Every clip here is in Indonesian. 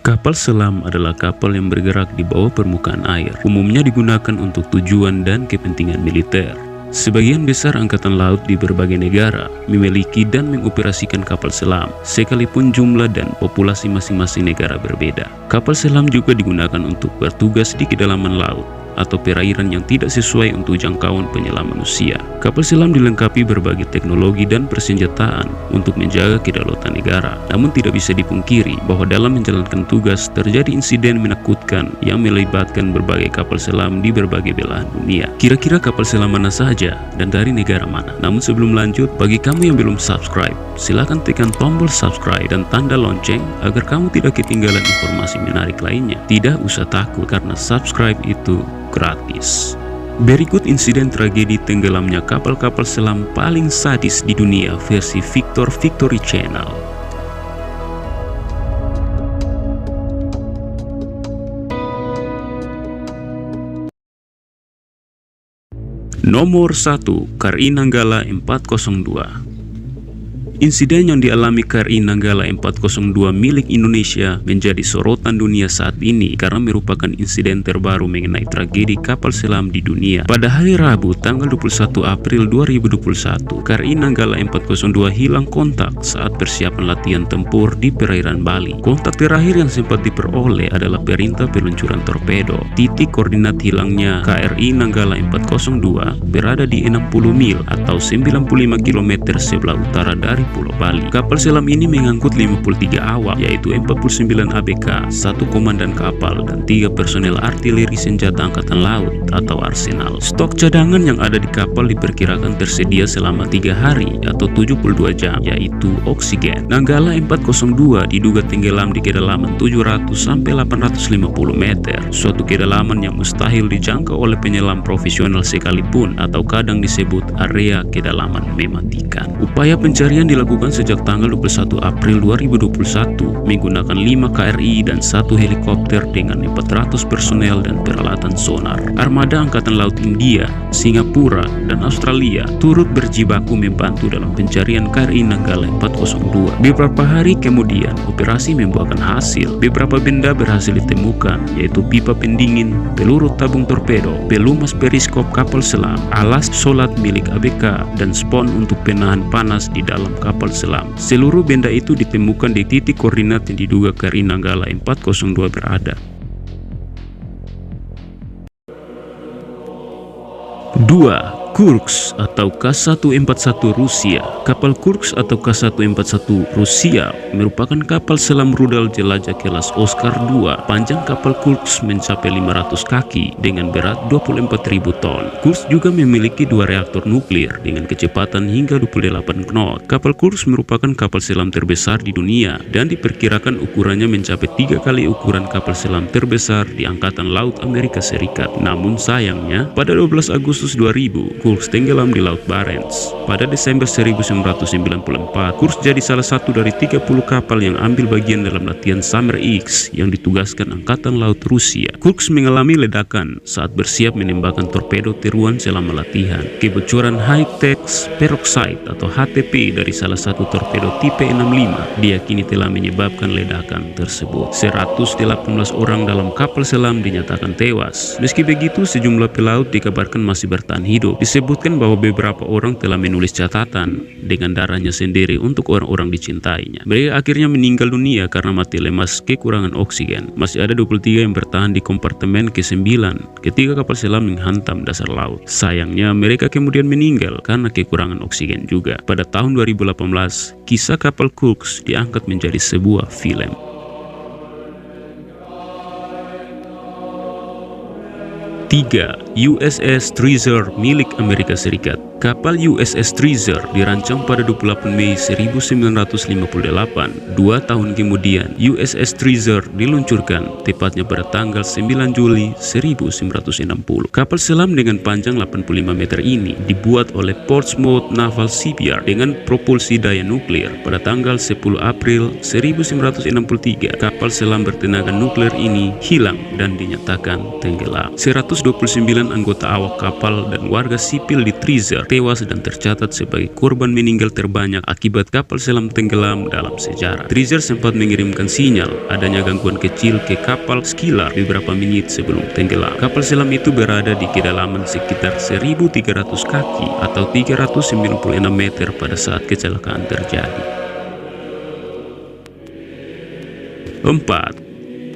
Kapal selam adalah kapal yang bergerak di bawah permukaan air. Umumnya digunakan untuk tujuan dan kepentingan militer. Sebagian besar angkatan laut di berbagai negara memiliki dan mengoperasikan kapal selam, sekalipun jumlah dan populasi masing-masing negara berbeda. Kapal selam juga digunakan untuk bertugas di kedalaman laut atau perairan yang tidak sesuai untuk jangkauan penyelam manusia. Kapal selam dilengkapi berbagai teknologi dan persenjataan untuk menjaga kedaulatan negara. Namun tidak bisa dipungkiri bahwa dalam menjalankan tugas terjadi insiden menakutkan yang melibatkan berbagai kapal selam di berbagai belahan dunia. Kira-kira kapal selam mana saja dan dari negara mana? Namun sebelum lanjut, bagi kamu yang belum subscribe, silahkan tekan tombol subscribe dan tanda lonceng agar kamu tidak ketinggalan informasi menarik lainnya. Tidak usah takut karena subscribe itu gratis. Berikut insiden tragedi tenggelamnya kapal-kapal selam paling sadis di dunia versi Victor Victory Channel. Nomor 1, KRI Nanggala 402. Insiden yang dialami KRI Nanggala 402 milik Indonesia menjadi sorotan dunia saat ini karena merupakan insiden terbaru mengenai tragedi kapal selam di dunia. Pada hari Rabu, tanggal 21 April 2021, KRI Nanggala 402 hilang kontak saat persiapan latihan tempur di perairan Bali. Kontak terakhir yang sempat diperoleh adalah perintah peluncuran torpedo. Titik koordinat hilangnya KRI Nanggala 402 berada di 60 mil atau 95 km sebelah utara dari Pulau Bali. Kapal selam ini mengangkut 53 awak, yaitu 49 ABK, 1 komandan kapal, dan 3 personel artileri senjata angkatan laut atau arsenal. Stok cadangan yang ada di kapal diperkirakan tersedia selama 3 hari atau 72 jam, yaitu oksigen. Nanggala 402 diduga tenggelam di kedalaman 700 sampai 850 meter, suatu kedalaman yang mustahil dijangkau oleh penyelam profesional sekalipun atau kadang disebut area kedalaman mematikan. Upaya pencarian dilakukan sejak tanggal 21 April 2021 menggunakan 5 KRI dan 1 helikopter dengan 400 personel dan peralatan sonar. Armada Angkatan Laut India, Singapura, dan Australia turut berjibaku membantu dalam pencarian KRI Nanggala 402. Beberapa hari kemudian, operasi membuahkan hasil. Beberapa benda berhasil ditemukan, yaitu pipa pendingin, peluru tabung torpedo, pelumas periskop kapal selam, alas solat milik ABK, dan spon untuk penahan panas di dalam kapal selam. Seluruh benda itu ditemukan di titik koordinat yang diduga KRI Nanggala 402 berada. 2. Kursk atau K-141 Rusia. Kapal Kursk atau K-141 Rusia merupakan kapal selam rudal jelajah kelas Oscar II. Panjang kapal Kursk mencapai 500 kaki dengan berat 24.000 ton. Kursk juga memiliki 2 reaktor nuklir dengan kecepatan hingga 28 knot. Kapal Kursk merupakan kapal selam terbesar di dunia dan diperkirakan ukurannya mencapai 3 kali ukuran kapal selam terbesar di Angkatan Laut Amerika Serikat. Namun sayangnya, pada 12 Agustus 2000, Kursk tenggelam di Laut Barents. Pada Desember 1994, Kursk jadi salah satu dari 30 kapal yang ambil bagian dalam latihan Summer X yang ditugaskan Angkatan Laut Rusia. Kursk mengalami ledakan saat bersiap menembakkan torpedo tiruan selama latihan. Kebocoran high-tech peroxide atau HTP dari salah satu torpedo tipe 65 diyakini telah menyebabkan ledakan tersebut. 118 orang dalam kapal selam dinyatakan tewas. Meski begitu, sejumlah pelaut dikabarkan masih bertahan hidup. Disebutkan bahwa beberapa orang telah menulis catatan dengan darahnya sendiri untuk orang-orang dicintainya. Mereka akhirnya meninggal dunia karena mati lemas kekurangan oksigen. Masih ada 23 yang bertahan di kompartemen ke-9 ketika kapal selam menghantam dasar laut. Sayangnya mereka kemudian meninggal karena kekurangan oksigen juga. Pada tahun 2018, kisah kapal Kursk diangkat menjadi sebuah film. 3. USS Treasure milik Amerika Serikat. Kapal USS Treasure dirancang pada 28 Mei 1958. 2 tahun kemudian, USS Treasure diluncurkan, tepatnya pada tanggal 9 Juli 1960. Kapal selam dengan panjang 85 meter ini dibuat oleh Portsmouth Naval Shipyard dengan propulsi daya nuklir. Pada tanggal 10 April 1963, kapal selam bertenaga nuklir ini hilang dan dinyatakan tenggelam. 129 anggota awak kapal dan warga sipil di Treasure tewas dan tercatat sebagai korban meninggal terbanyak akibat kapal selam tenggelam dalam sejarah. Treasure sempat mengirimkan sinyal adanya gangguan kecil ke kapal Skylar beberapa menit sebelum tenggelam. Kapal selam itu berada di kedalaman sekitar 1.300 kaki atau 396 meter pada saat kecelakaan terjadi. 4.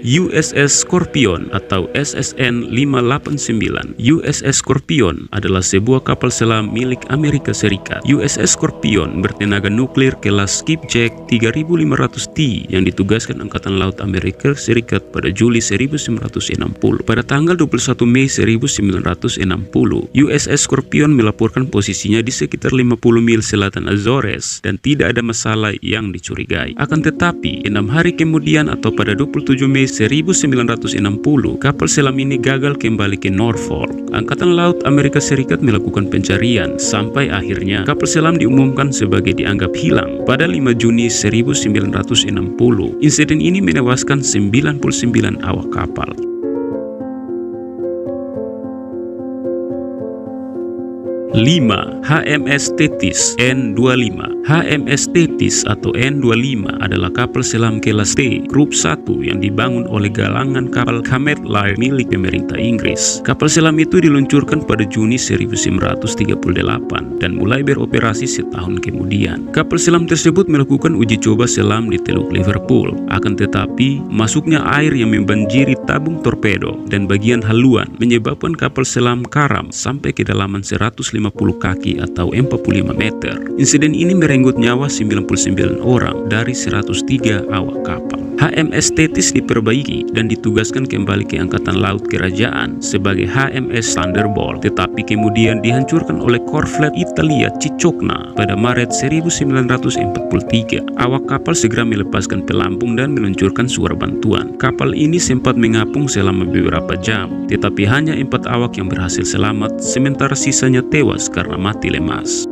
USS Scorpion atau SSN 589. USS Scorpion adalah sebuah kapal selam milik Amerika Serikat. USS Scorpion bertenaga nuklir kelas Skipjack 3500T yang ditugaskan Angkatan Laut Amerika Serikat pada Juli 1960. Pada tanggal 21 Mei 1960, USS Scorpion melaporkan posisinya di sekitar 50 mil selatan Azores dan tidak ada masalah yang dicurigai. Akan tetapi, 6 hari kemudian atau pada 27 Mei 1960, kapal selam ini gagal kembali ke Norfolk. Angkatan Laut Amerika Serikat melakukan pencarian sampai akhirnya kapal selam diumumkan sebagai dianggap hilang pada 5 Juni 1960. Insiden ini menewaskan 99 awak kapal. 5. HMS Thetis N25. HMS Thetis atau N25 adalah kapal selam kelas T Grup 1 yang dibangun oleh galangan kapal Comet Line milik pemerintah Inggris. Kapal selam itu diluncurkan pada Juni 1938 dan mulai beroperasi setahun kemudian. Kapal selam tersebut melakukan uji coba selam di Teluk Liverpool. Akan tetapi, masuknya air yang membanjiri tabung torpedo dan bagian haluan menyebabkan kapal selam karam sampai kedalaman 150 kaki atau 45 meter. Insiden ini merenggut nyawa 99 orang dari 103 awak kapal. HMS Thetis diperbaiki dan ditugaskan kembali ke Angkatan Laut Kerajaan sebagai HMS Thunderbolt, tetapi kemudian dihancurkan oleh korvet Italia Cicogna pada Maret 1943. Awak kapal segera melepaskan pelampung dan meluncurkan suara bantuan. Kapal ini sempat mengapung selama beberapa jam, tetapi hanya 4 awak yang berhasil selamat, sementara sisanya tewas karena mati lemas.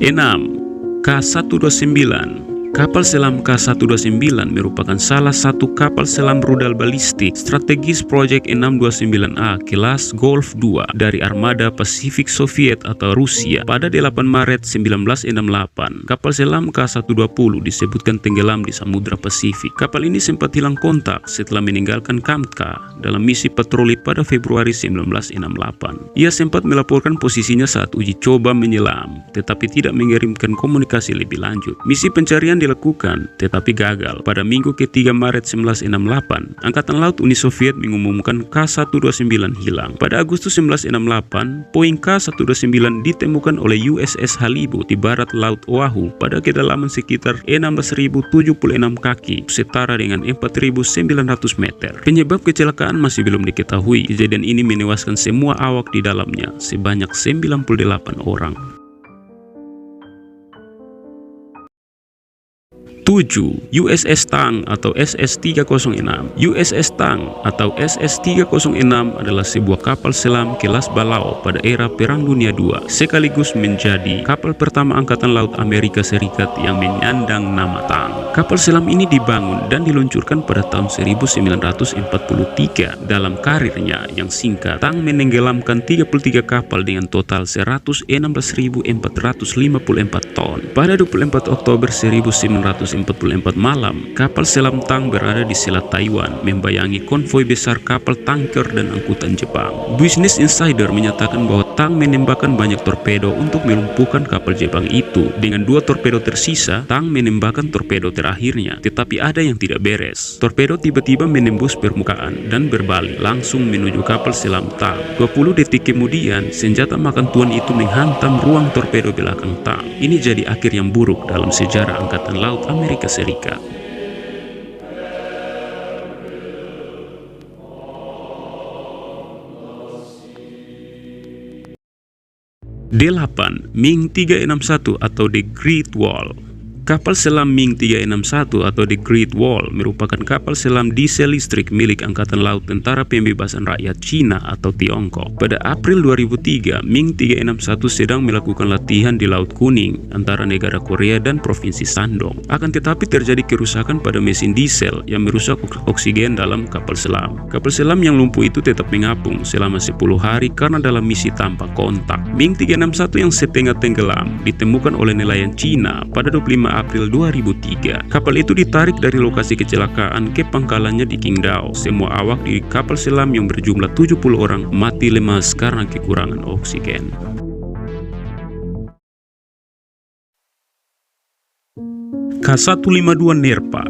6. K129. Kapal selam K129 merupakan salah satu kapal selam rudal balistik strategis Project 629A kelas Golf II dari armada Pasifik Soviet atau Rusia. Pada 8 Maret 1968, kapal selam K120 disebutkan tenggelam di Samudra Pasifik. Kapal ini sempat hilang kontak setelah meninggalkan Kamtka dalam misi patroli pada Februari 1968. Ia sempat melaporkan posisinya saat uji coba menyelam, tetapi tidak mengirimkan komunikasi lebih lanjut. Misi pencarian dilakukan tetapi gagal. Pada minggu ke-3 Maret 1968, Angkatan Laut Uni Soviet mengumumkan K129 hilang. Pada Agustus 1968, puing K129 ditemukan oleh USS Halibut di barat Laut Oahu pada kedalaman sekitar 16.076 kaki, setara dengan 4.900 meter. Penyebab kecelakaan masih belum diketahui. Kejadian ini menewaskan semua awak di dalamnya, sebanyak 98 orang. 7. USS Tang atau SS-306. USS Tang atau SS-306 adalah sebuah kapal selam kelas Balao pada era Perang Dunia II, sekaligus menjadi kapal pertama Angkatan Laut Amerika Serikat yang menyandang nama Tang. Kapal selam ini dibangun dan diluncurkan pada tahun 1943. Dalam karirnya yang singkat, Tang menenggelamkan 33 kapal dengan total 116.454 ton. Pada 24 Oktober 1944 malam, kapal selam Tang berada di Selat Taiwan, membayangi konvoi besar kapal tanker dan angkutan Jepang. Business Insider menyatakan bahwa Tang menembakkan banyak torpedo untuk melumpuhkan kapal Jepang itu. Dengan 2 torpedo tersisa, Tang menembakkan torpedo terakhirnya, tetapi ada yang tidak beres. Torpedo tiba-tiba menembus permukaan dan berbalik langsung menuju kapal selam Tang. 20 detik kemudian, senjata makan tuan itu menghantam ruang torpedo belakang Tang. Ini jadi akhir yang buruk dalam sejarah Angkatan Laut Amerika Serikat. 8. Ming 361 atau The Great Wall. Kapal selam Ming 361 atau The Great Wall merupakan kapal selam diesel listrik milik Angkatan Laut Tentara Pembebasan Rakyat Cina atau Tiongkok. Pada April 2003, Ming 361 sedang melakukan latihan di Laut Kuning antara negara Korea dan Provinsi Shandong. Akan tetapi terjadi kerusakan pada mesin diesel yang merusak oksigen dalam kapal selam. Kapal selam yang lumpuh itu tetap mengapung selama 10 hari karena dalam misi tanpa kontak. Ming 361 yang setengah tenggelam ditemukan oleh nelayan Cina pada 25 April 2003. Kapal itu ditarik dari lokasi kecelakaan ke pangkalannya di Qingdao. Semua awak di kapal selam yang berjumlah 70 orang mati lemas karena kekurangan oksigen. K152 Nerpa.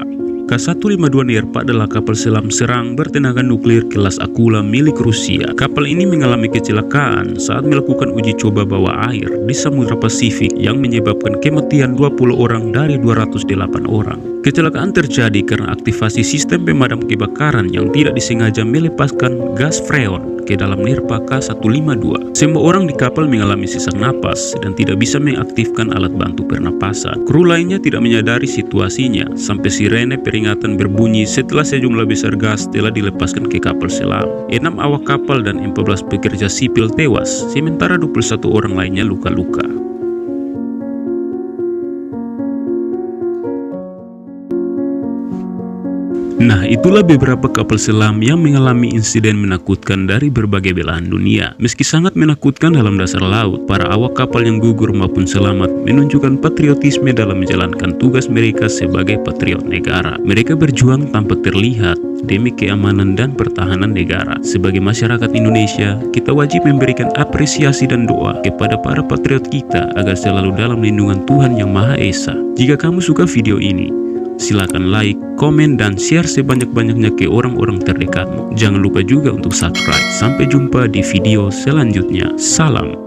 K152 Nerpa adalah kapal selam serang bertenaga nuklir kelas Akula milik Rusia. Kapal ini mengalami kecelakaan saat melakukan uji coba bawah air di Samudra Pasifik yang menyebabkan kematian 20 orang dari 208 orang. Kecelakaan terjadi karena aktivasi sistem pemadam kebakaran yang tidak disengaja melepaskan gas freon ke dalam Nerpa K152. Semua orang di kapal mengalami sesak napas dan tidak bisa mengaktifkan alat bantu pernapasan. Kru lainnya tidak menyadari situasinya sampai sirene peringatan berbunyi setelah sejumlah besar gas telah dilepaskan ke kapal selam. 6 awak kapal dan 14 pekerja sipil tewas, sementara 21 orang lainnya luka-luka. Nah, itulah beberapa kapal selam yang mengalami insiden menakutkan dari berbagai belahan dunia. Meski sangat menakutkan dalam dasar laut, para awak kapal yang gugur maupun selamat menunjukkan patriotisme dalam menjalankan tugas mereka sebagai patriot negara. Mereka berjuang tanpa terlihat demi keamanan dan pertahanan negara. Sebagai masyarakat Indonesia, kita wajib memberikan apresiasi dan doa kepada para patriot kita agar selalu dalam lindungan Tuhan Yang Maha Esa. Jika kamu suka video ini, silakan like, komen, dan share sebanyak-banyaknya ke orang-orang terdekatmu. Jangan lupa juga untuk subscribe. Sampai jumpa di video selanjutnya. Salam.